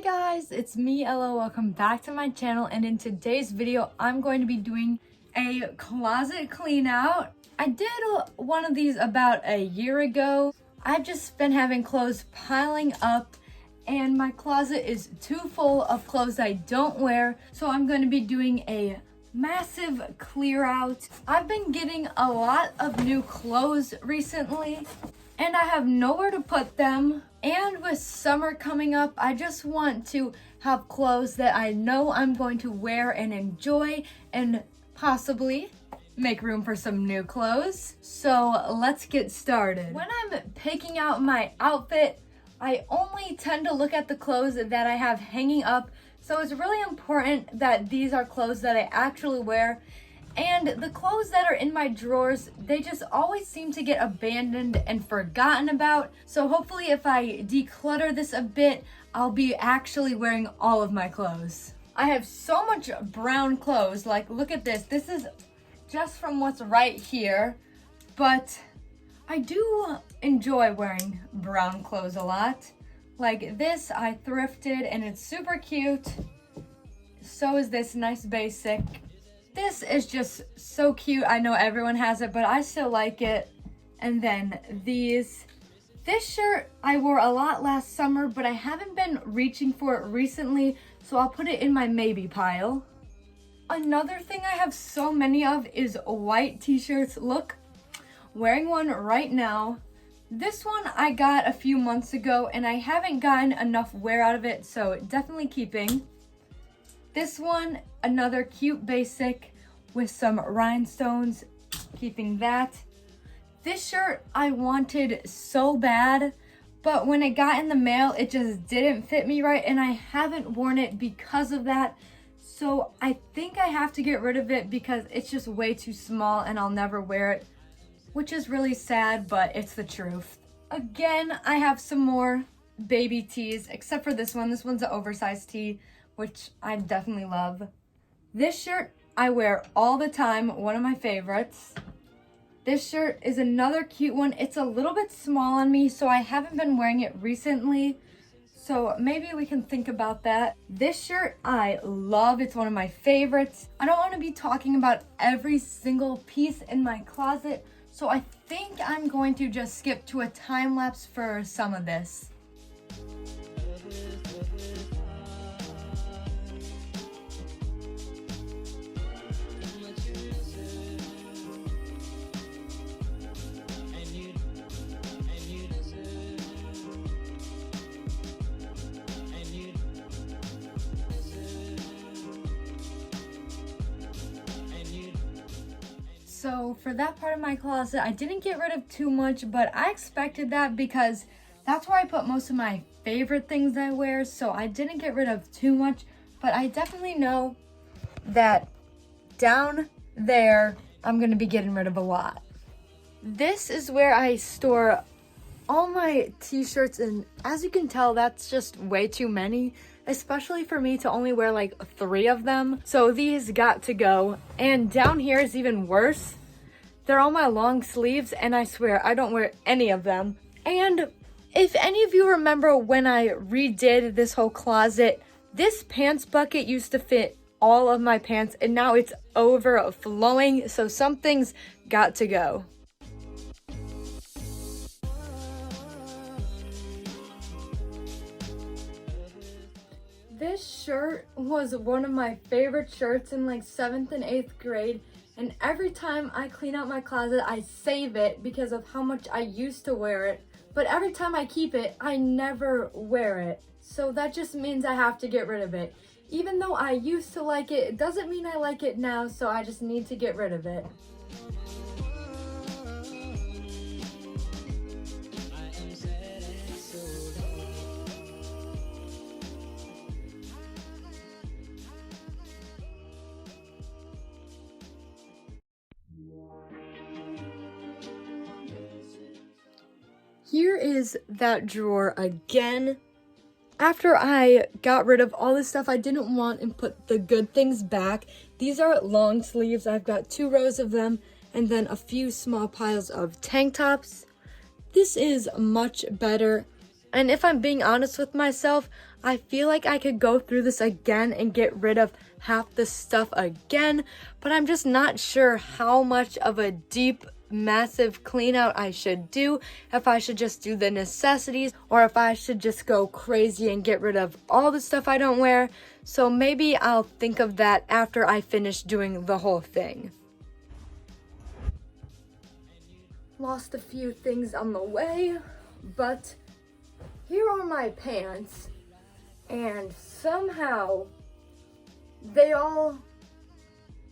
guys, it's me, Ella. Welcome back to my channel, and in today's video I'm going to be doing a closet clean out. I did one of these about a year ago. I've just been having clothes piling up and my closet is too full of clothes I don't wear, so I'm going to be doing a massive clear out. I've been getting a lot of new clothes recently and I have nowhere to put them. And with summer coming up, I just want to have clothes that I know I'm going to wear and enjoy and possibly make room for some new clothes. So let's get started. When I'm picking out my outfit, I only tend to look at the clothes that I have hanging up. So it's really important that these are clothes that I actually wear. And the clothes that are in my drawers, they just always seem to get abandoned and forgotten about. So hopefully if I declutter this a bit, I'll be actually wearing all of my clothes. I have so much brown clothes. Like, look at this. This is just from what's right here. But I do enjoy wearing brown clothes a lot. Like this, I thrifted and it's super cute. So is this nice basic. This is just so cute. I know everyone has it, but I still like it. And then these. This shirt I wore a lot last summer, but I haven't been reaching for it recently, so I'll put it in my maybe pile. Another thing I have so many of is white t-shirts. Look, wearing one right now. This one I got a few months ago, and I haven't gotten enough wear out of it, so definitely keeping. This one, another cute basic with some rhinestones, keeping that. This shirt I wanted so bad, but when it got in the mail, it just didn't fit me right, and I haven't worn it because of that. So I think I have to get rid of it because it's just way too small and I'll never wear it, which is really sad, but it's the truth. Again, I have some more baby tees, except for this one. This one's an oversized tee, which I definitely love. This shirt I wear all the time, one of my favorites. This shirt is another cute one. It's a little bit small on me, so I haven't been wearing it recently. So maybe we can think about that. This shirt I love. It's one of my favorites. I don't want to be talking about every single piece in my closet, so I think I'm going to just skip to a time lapse for some of this. So for that part of my closet, I didn't get rid of too much, but I expected that because that's where I put most of my favorite things I wear. So I didn't get rid of too much, but I definitely know that down there, I'm gonna be getting rid of a lot. This is where I store all my t-shirts, and as you can tell, that's just way too many, especially for me to only wear like 3 of them. So these got to go. And down here is even worse. They're all my long sleeves, and I swear I don't wear any of them. And if any of you remember when I redid this whole closet, this pants bucket used to fit all of my pants, and now it's overflowing, so some things got to go. This shirt was one of my favorite shirts in like 7th and 8th grade, and every time I clean out my closet, I save it because of how much I used to wear it. But every time I keep it, I never wear it. So that just means I have to get rid of it. Even though I used to like it, it doesn't mean I like it now, so I just need to get rid of it. Here is that drawer again. After I got rid of all the stuff I didn't want and put the good things back, these are long sleeves. I've got 2 rows of them and then a few small piles of tank tops. This is much better. And if I'm being honest with myself, I feel like I could go through this again and get rid of half the stuff again, but I'm just not sure how much of a deep, massive clean out I should do, if I should just do the necessities, or if I should just go crazy and get rid of all the stuff I don't wear. So maybe I'll think of that after I finish doing the whole thing. Lost a few things on the way, but here are my pants, and somehow they all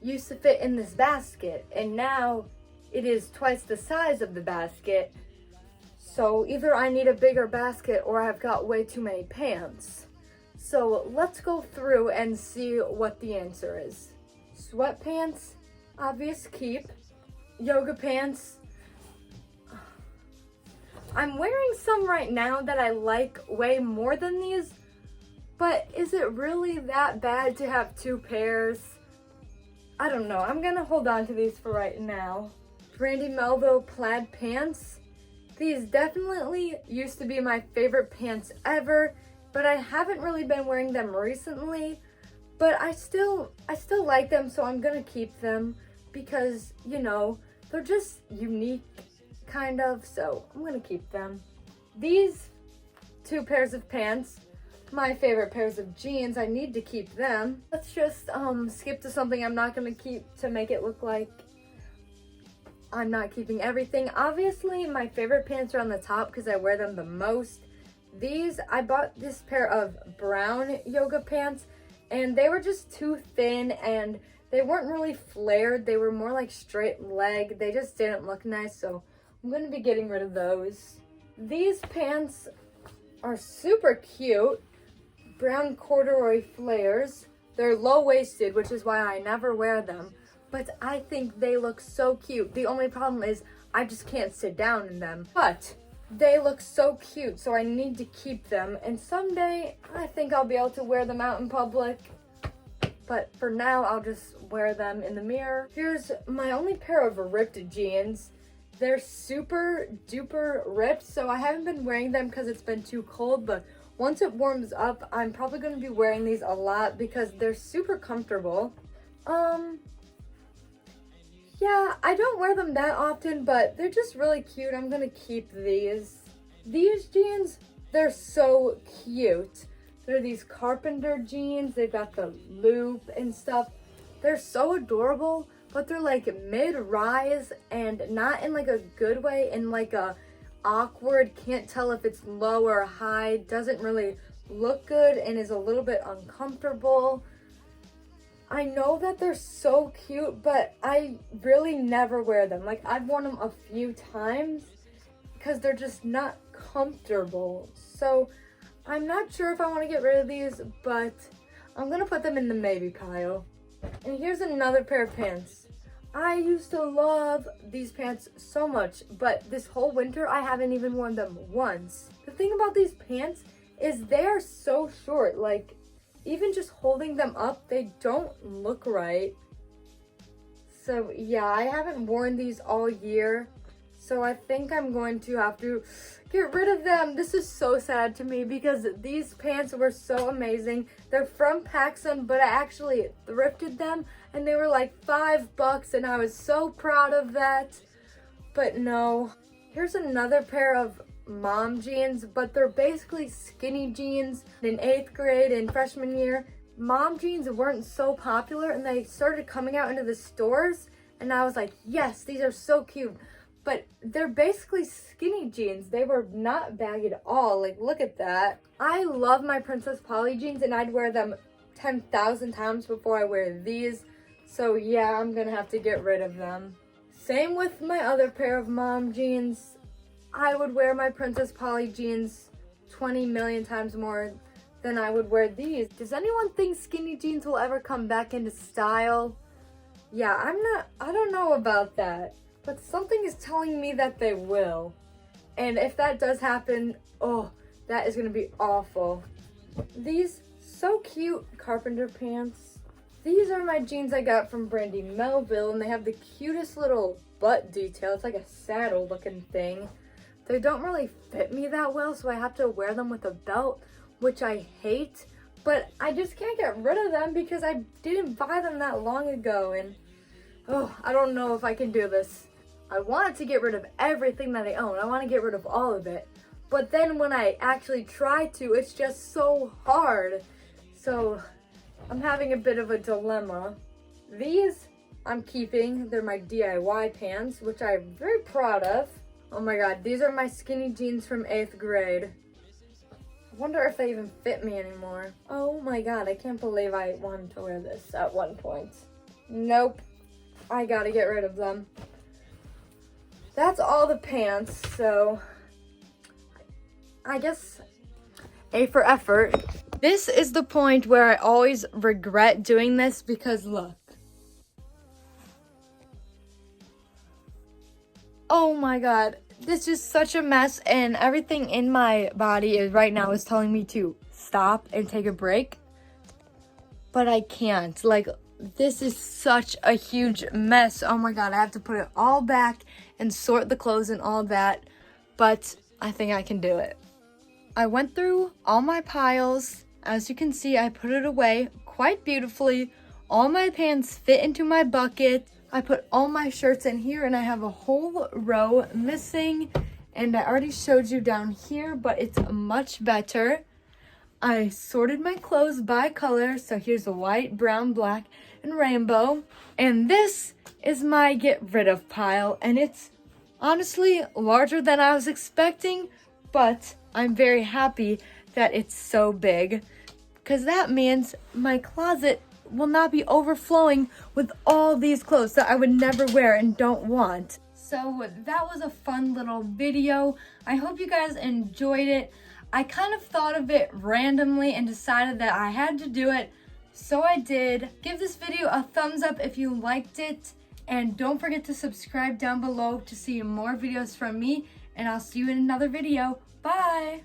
used to fit in this basket, and now it is twice the size of the basket. So either I need a bigger basket or I've got way too many pants. So let's go through and see what the answer is. Sweatpants, obvious keep. Yoga pants. I'm wearing some right now that I like way more than these, but is it really that bad to have two pairs? I don't know. I'm gonna hold on to these for right now. Brandy Melville plaid pants. These definitely used to be my favorite pants ever, but I haven't really been wearing them recently. But I still like them, so I'm gonna keep them because, you know, they're just unique, kind of, so I'm gonna keep them. These two pairs of pants, my favorite pairs of jeans, I need to keep them. Let's just skip to something I'm not gonna keep to make it look like I'm not keeping everything. Obviously, my favorite pants are on the top because I wear them the most. These, I bought this pair of brown yoga pants, and they were just too thin, and they weren't really flared. They were more like straight leg. They just didn't look nice, so I'm going to be getting rid of those. These pants are super cute. Brown corduroy flares. They're low-waisted, which is why I never wear them. But I think they look so cute. The only problem is I just can't sit down in them. But they look so cute, so I need to keep them. And someday, I think I'll be able to wear them out in public. But for now, I'll just wear them in the mirror. Here's my only pair of ripped jeans. They're super duper ripped, so I haven't been wearing them because it's been too cold. But once it warms up, I'm probably going to be wearing these a lot because they're super comfortable. Yeah, I don't wear them that often, but they're just really cute. I'm gonna keep these. These jeans, they're so cute. They're these carpenter jeans. They've got the loop and stuff. They're so adorable, but they're like mid-rise and not in like a good way, in like a awkward, can't tell if it's low or high, doesn't really look good and is a little bit uncomfortable. I know that they're so cute, but I really never wear them. Like, I've worn them a few times because they're just not comfortable. So I'm not sure if I want to get rid of these, but I'm going to put them in the maybe pile. And here's another pair of pants. I used to love these pants so much, but this whole winter I haven't even worn them once. The thing about these pants is they are so short. Like, even just holding them up, they don't look right. So yeah, I haven't worn these all year. So I think I'm going to have to get rid of them. This is so sad to me because these pants were so amazing. They're from PacSun, but I actually thrifted them and they were like $5 and I was so proud of that. But no. Here's another pair of mom jeans, but they're basically skinny jeans. In 8th grade and freshman year, mom jeans weren't so popular and they started coming out into the stores and I was like, yes, these are so cute. But they're basically skinny jeans. They were not baggy at all. Like, look at that. I love my Princess Polly jeans and I'd wear them 10,000 times before I wear these. So yeah, I'm gonna have to get rid of them. Same with my other pair of mom jeans. I would wear my Princess Polly jeans 20 million times more than I would wear these. Does anyone think skinny jeans will ever come back into style? Yeah, I don't know about that, but something is telling me that they will. And if that does happen, oh, that is gonna be awful. These so cute carpenter pants. These are my jeans I got from Brandy Melville and they have the cutest little butt detail. It's like a saddle looking thing. they don't really fit me that well, so I have to wear them with a belt, which I hate. But I just can't get rid of them because I didn't buy them that long ago, and I don't know if I can do this. I wanted to get rid of everything that I own. I want to get rid of all of it. But then when I actually try to, it's just so hard. So I'm having a bit of a dilemma. These I'm keeping. They're my DIY pants, which I'm very proud of. Oh my god, these are my skinny jeans from 8th grade. I wonder if they even fit me anymore. Oh my god, I can't believe I wanted to wear this at one point. Nope. I gotta get rid of them. That's all the pants, so I guess A for effort. This is the point where I always regret doing this because look. Oh my god, this is such a mess, and everything in my body right now is telling me to stop and take a break. But I can't. Like, this is such a huge mess. Oh my god, I have to put it all back and sort the clothes and all that. But I think I can do it. I went through all my piles. As you can see, I put it away quite beautifully. All my pants fit into my bucket. I put all my shirts in here, and I have a whole row missing. And I already showed you down here, but it's much better. I sorted my clothes by color. So here's a white, brown, black, and rainbow. And this is my get rid of pile. And it's honestly larger than I was expecting, but I'm very happy that it's so big, because that means my closet will not be overflowing with all these clothes that I would never wear and don't want. So that was a fun little video. I hope you guys enjoyed it. I kind of thought of it randomly and decided that I had to do it, so I did. Give this video a thumbs up if you liked it, and don't forget to subscribe down below to see more videos from me, and I'll see you in another video. Bye!